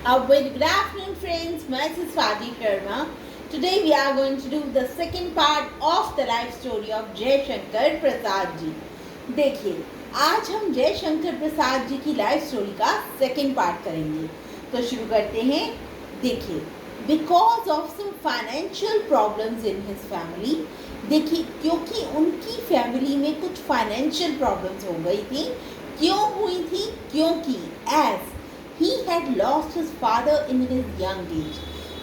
A very good afternoon, friends. Myself Swati Sharma. Today we are going to do the second part of the life story of जय शंकर प्रसाद जी. देखिए, आज हम जय शंकर प्रसाद जी की life story का second part करेंगे. तो शुरू करते हैं. देखिए, because of some financial problems in his family. देखिए, क्योंकि उनकी फैमिली में कुछ फाइनेंशियल प्रॉब्लम्स हो गई थी. क्यों हुई थी? क्योंकि as he had lost his father in his young age.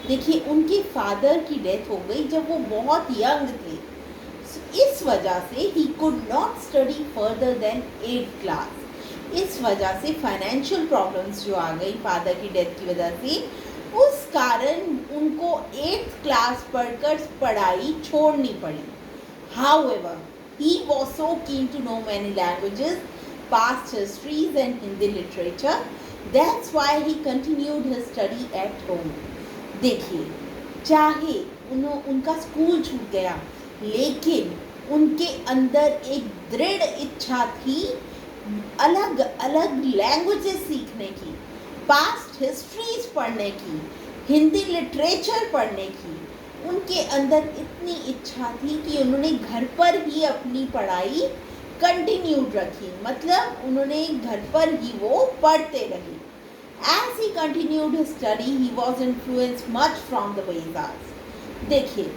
देखिए, उनके फादर की डेथ हो गई जब वो बहुत यंग थे. इस वजह से he could not study further than 8th class. इस वजह से फाइनेंशियल प्रॉब्लम्स जो आ गई फादर की डेथ की वजह से, उस कारण उनको 8th क्लास पढ़कर पढ़ाई छोड़नी पड़ी. However, he was so keen to know many languages, past histories and Hindi literature. That's why he continued his study at home. देखिए, चाहे उनका स्कूल छूट गया, लेकिन उनके अंदर एक दृढ़ इच्छा थी अलग अलग लैंग्वेजेस सीखने की, पास्ट हिस्ट्रीज पढ़ने की, हिंदी लिटरेचर पढ़ने की. उनके अंदर इतनी इच्छा थी कि उन्होंने घर पर ही अपनी पढ़ाई कंटिन्यूड रखी. मतलब उन्होंने घर पर ही वो पढ़ते रहे. As he continued his study, he was influenced much from the Vedas. देखिए,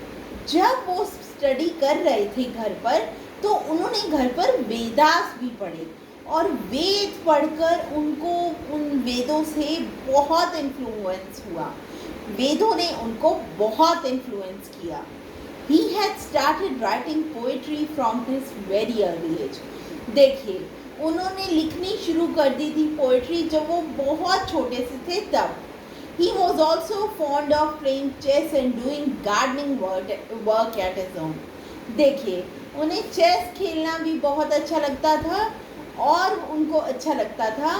जब वो स्टडी कर रहे थे घर पर, तो उन्होंने घर पर वेदास भी पढ़े और वेद पढ़कर उनको उन वेदों से बहुत इन्फ्लुएंस हुआ. वेदों ने उनको बहुत इन्फ्लुएंस किया. He had started writing poetry from his very early age. देखिए, उन्होंने लिखनी शुरू कर दी थी पोइट्री जब वो बहुत छोटे से थे तब. He was also fond of playing chess and doing gardening work at his home. देखिए, उन्हें चेस खेलना भी बहुत अच्छा लगता था और उनको अच्छा लगता था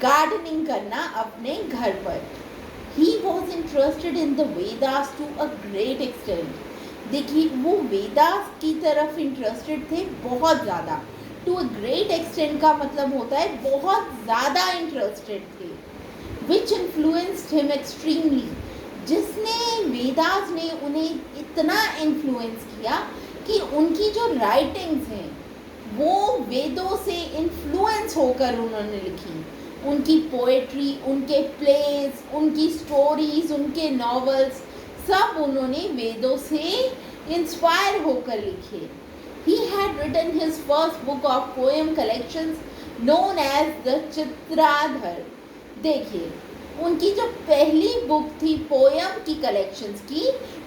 गार्डनिंग करना अपने घर पर. He was interested in the Vedas to a great extent. देखिए, वो वेदास की तरफ इंटरेस्टेड थे बहुत ज़्यादा. टू अ ग्रेट एक्सटेंट का मतलब होता है बहुत ज़्यादा इंटरेस्टेड थे. विच इन्फ्लुएंस्ड हिम एक्सट्रीमली. जिसने वेदास ने उन्हें इतना इन्फ्लुएंस किया कि उनकी जो राइटिंग्स हैं वो वेदों से इन्फ्लुएंस होकर उन्होंने लिखी. उनकी पोएट्री, उनके प्लेज, उनकी स्टोरीज, उनके नॉवेल्स सब उन्होंने वेदों से इंस्पायर होकर लिखे. He had written his first book of poem collections known as the चित्राधर. देखिए, उनकी जो पहली बुक थी पोयम की कलेक्शंस की,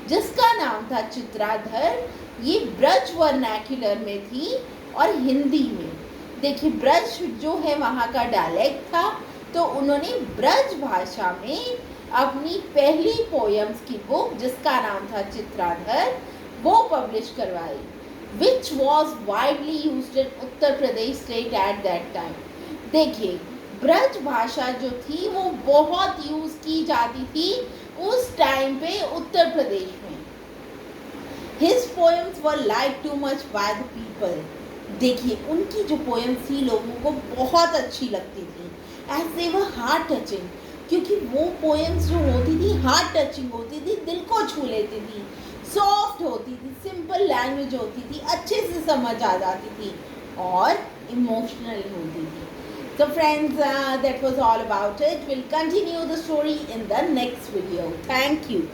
जिसका नाम था चित्राधर, ये ब्रज वर्नैक्युलर में थी और हिंदी में. देखिए, ब्रज जो है वहाँ का डायलेक्ट था, तो उन्होंने ब्रज भाषा में अपनी पहली पोयम्स की बुक, जिसका नाम था चित्राधर, वो पब्लिश करवाई. Which was widely used in Uttar Pradesh state at that time. देखिए, ब्रज भाषा जो थी वो बहुत यूज़ की जाती थी उस टाइम पे उत्तर प्रदेश में. His poems were liked too much by the people. देखिए, उनकी जो पोएम्स थी लोगों को बहुत अच्छी लगती थी. As they were heart touching. क्योंकि वो पोएम्स जो होती थी हार्ट टचिंग होती थी, दिल को छू लेती थी, सॉफ्ट होती थी, सिंपल लैंग्वेज होती थी, अच्छे से समझ आ जाती थी और इमोशनल होती थी. So friends, that was all about it. We'll continue the story in the next video. Thank you.